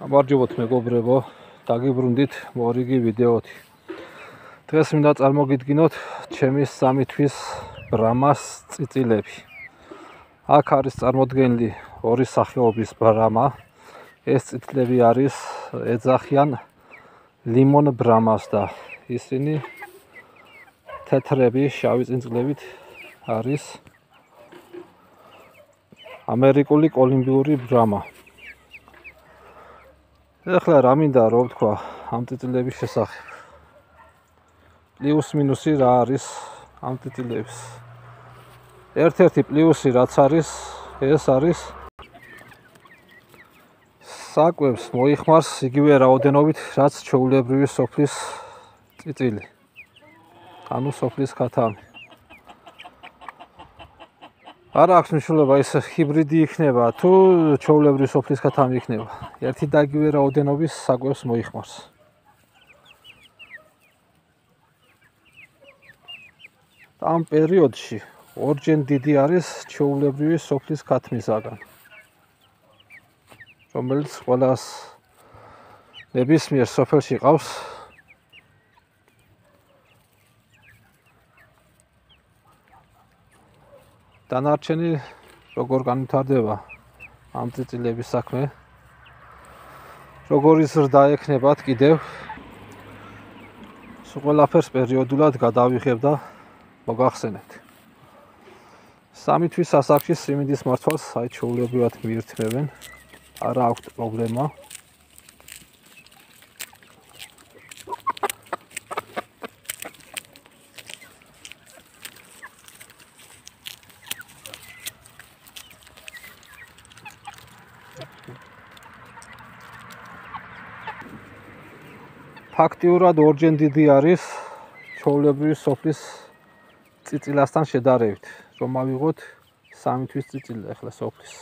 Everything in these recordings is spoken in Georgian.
გამარჯობოთ მეგობრებო, დაგიბრუნდით მორიგი ვიდეოთი. დღეს მინდა წარმოგიდგინოთ ჩემი 3 თვის ბრამას წიწილები. აქ არის წარმოდგენილი ორი სახეობის ბრამა. ეს წიწილები არის ეძახიან ლიმონ ბრამას და ისინი თეთრები, შავი წინწკლებით არის ამერიკული კოლუმბიური ბრამა. ეხლა რა მინდა რომ ვთქვა ამ წიწილების შესახებ. პლუს მინუსი რა არის ამ წიწილების. ერთ-ერთი პლუსი რაც არის, ეს არის საკვებს მოიხმარს იგივე რაოდენობით, რაც ჩვეულებრივი სოფლის წიწილი. ანუ სოფლის ქათამი. არ აქვს მნიშვნელობა ის ჰიბრიდი იქნება თუ ჩვეულებრივი სოფლის ქათამი იქნება. ერთი და იგივე რაოდენობის საკვებს მოიხმარს. ამ პერიოდში ორჯერ დიდი არის ჩვეულებრივი სოფლის ქათმისაგან, რომელიც ყველას ნებისმიერ სოფელში ყავს. დანარჩენი როგორ განვითარდება ამ წიწილების საქმე, როგორ იზრდა ექნებათ კიდევ, სულ ყველაფერს პერიოდულად გადავიღებ და მოგახსენებთ. 3 თვის ასაკში სიმინდის მართვას საჩვეულებრივად მიირთმევენ, არა აქვს პრობლემა. ფაქტიურად ორჯერ დიდი არის ჩვეულებრივი სოფლის წიწილასთან შედარებით, რომ ავიღოთ 3 თვის წიწილი ახლა სოფლის.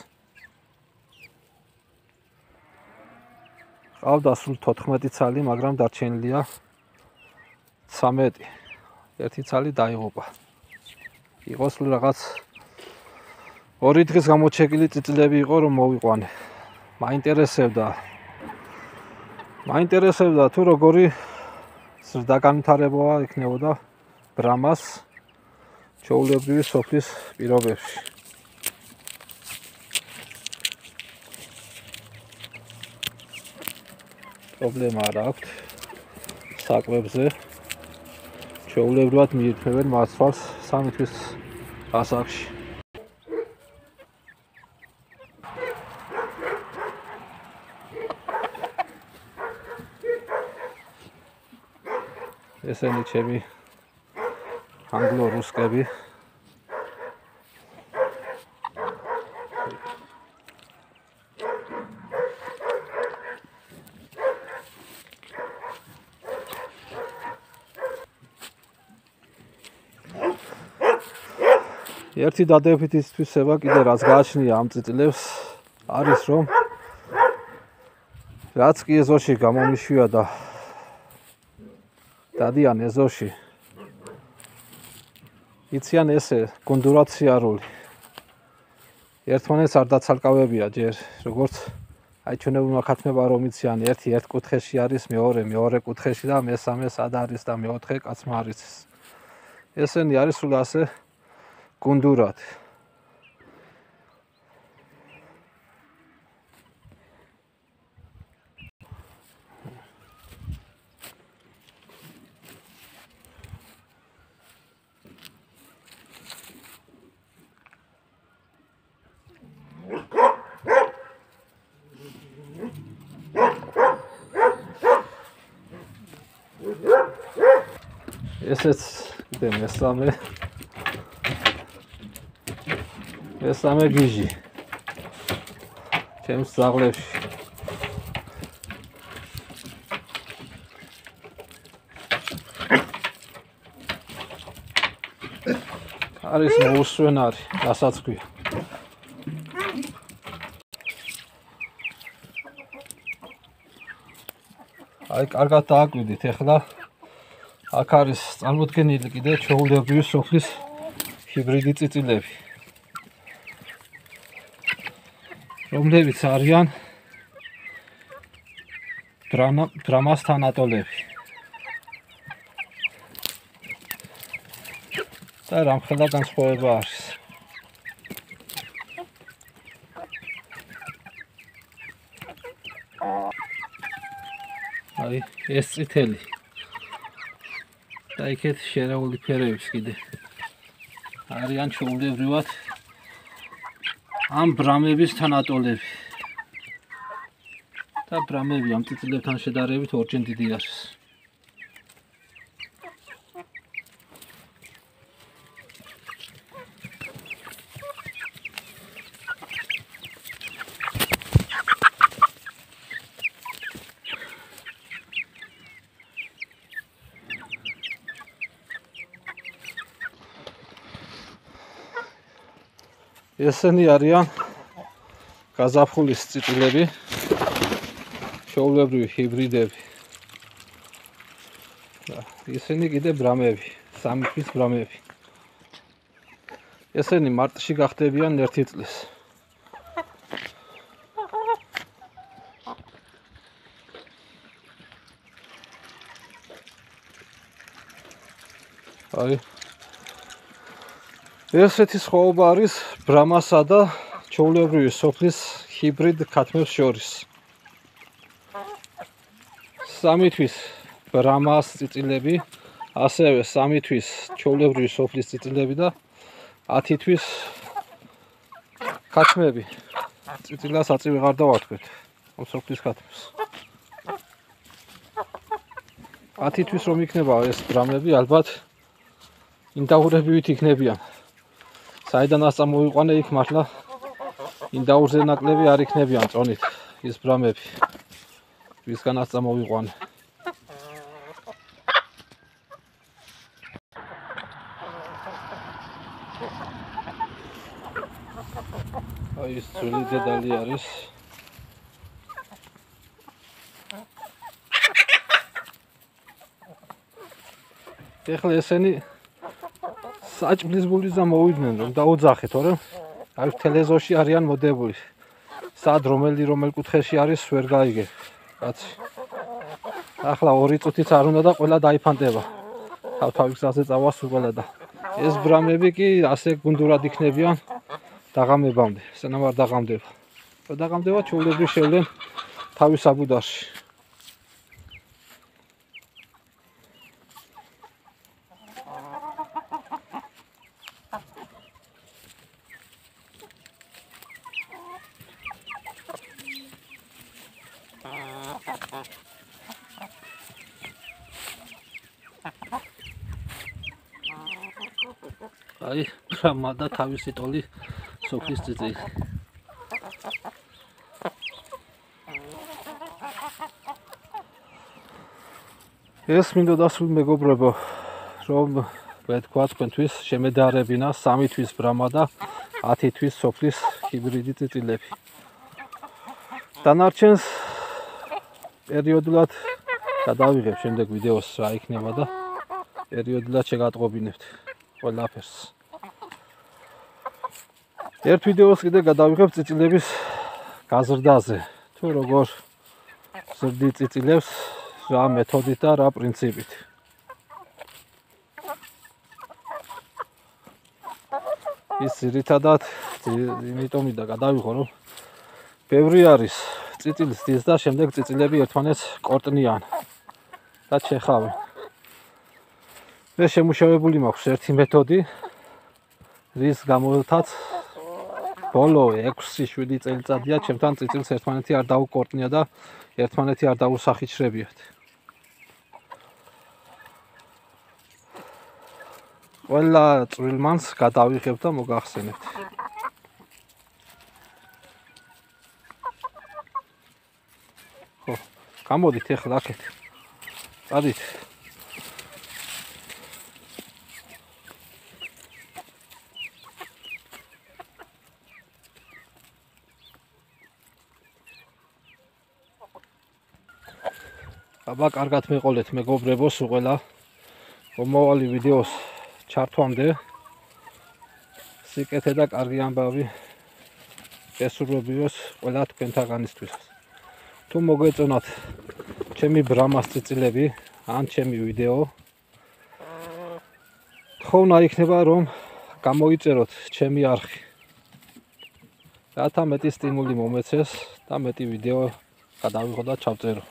ყავდა სულ 14 ცალი, მაგრამ დარჩენილია 13. ერთი ცალი დაიღუპა. იყო სულ რაღაც 2 დღის გამოჩეკილი წიწილები იყო, რომ მოვიყვანე. მაინტერესებდა თუ როგორი ზრდა განვითარება იქნებოდა ბრამას ჩვეულებრივი სოფლის პირობებში. პრობლემა არ აქვს საკვებზე. ჩვეულებრივად მიირთმევენ მართვას 3 თვის ასაკში. ესენი ჩემი ანგლო-რუსკები. ერთი დადებითი თვისება კიდე რაც გააჩნია ამ წიწილებს არის, რომ რაც კი ეზოში გამომიშვია და დადიან ეზოში, იციან ესე გუნდურად სიარული. ერთმანეთს არ დაცალკავებია ჯერ, როგორც აი ჩვენებმა ქათმება რომ იციან, ერთი ერთ კუთხეში არის, მეორე კუთხეში და მესამე სად არის და მეოთხე კაცმა არ იცის. ესენი არის სულ ასე გუნდურად. ესეც კიდე მესამე გიჟი ჩემს ძაღლებში. არის მოუსვენარი, რასაც ქვია. აი კარგად დააკვირდით ახლა. აქ არის წარმოდგენილი კიდე ჩვეულებრივი სოფლის ჰიბრიდი წიწილები, რომლებიც არიან დრამას თანატოლები. და რამხელა განსხვავება არის. აი, ეს წითელი. და იქეთ შერეული ფერების კიდე. არიან ჩვეულებრივად ამ ბრამების თანატოლები. და ბრამები ამ წიწილებთან შედარებით ორჯერ დიდი არის. ესენი არიან გაზაფხულის წიწილები, ჩვეულებრივი ჰიბრიდები. ესენი კიდე ბრამები, 3 თვის ბრამები. ესენი მარტში გახდებიან 1 წლის. აი ესეთი სხვაობა არის ბრამასა და ჩვეულებრივი სოფლის ჰიბრიდ ქათმებს შორის. 3 თვის ბრამას წიწილები, ასევე 3 თვის ჩვეულებრივი სოფლის წიწილები და 10 თვის ქათმები. წიწილას აწი ვეღარ დავართქვით ამ სოფლის ქათმებს. 10 თვის რომ იქნება ეს ბრამები, ალბათ ინდაურებივით იქნებიან. საიდანაც წამოვიყვანე იქ მართლა ინდაურზე ნაკლები არ იქნებიან წონით ის ბრამები. ვისგანაც წამოვიყვანე. აი ეს ძველი დედალი არის. ეხლა ესენი საჭმლის ბულიზა მოვიდნენ რომ დაუძახეთ, თორემ აი თელეზოში არიან მოდებული. სად რომელ კუთხეში არის ვერ გაიგე. კაცი. ახლა 2 წუთიც არ უნდა და ყველა დაიფანტება. თავთავის გზაზე წავა სულ ყველა და ეს ბრამები კი ასე გუნდურად იქნებიან დაღამებამდე. სანამ არ დაღამდება. და დაღამდება ჩვეულებრივ შევლენ თავის აბუდარში. აი, ბრამა და თავისი ტოლი სოფლის წიწილი. ეს მინდა დასულ მეგობრებო, რომ ვეთქვა თქვენთვის შემედარებინა 3 თვის ბრამა და 10 თვის სოფლის ჰიბრიდი წიწილები. დანარჩენს პერიოდულად გადავიღებ შემდეგ ვიდეოს რა იქნება და პერიოდულად შეგატყობინებთ ყველაფერს. ერთ ვიდეოს კიდე გადავიღებ წიწილების გაზრდაზე, თუ როგორ ზრდი წიწილებს, რა მეთოდით და რა პრინციპით. ის ძირითადად იმიტომ და გადავიღო, რომ ბევრი არის წიწილს დის და შემდეგ წიწილები ერთმანეთს კორტნიან და ჩეხავენ. მე შემუშავებული მაქვს ერთი მეთოდი, რის გამოდაც ბოლო 6-7 წელიწადია ჩემთან წიწილს ერთმანეთი არ დაუკორტნია და ერთმანეთი არ დაუსახიჩრებიათ. ყველა წვრილმანს გადავიღებ და მოგახსენებთ. ხო, გამოდით ეხლა აქეთ. წადით. აბა კარგად მეყოლეთ მეგობრებო, სულ ყველა მომავალი ვიდეოს ჩართვამდე სიკეთე და კარგი ამბავი ესურვებიოს ყველა თქვენთაგანისთვის. თუ მოგეწონათ ჩემი ბრამას წიწილები ან ჩემი ვიდეო თხოვნა იქნება რომ გამოიწეროთ ჩემი არხი რათა მეტი სტიმული მომეცეს და მეტი ვიდეო გადავიღო და ჩავწერო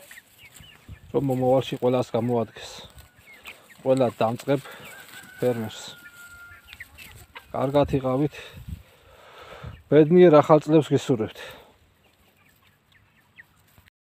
რომ მომავალში ყველას გამოადგეს ყველა დამწყებ ფერმერს კარგად იყავით ბედნიერ ახალ წლებს გისურვებთ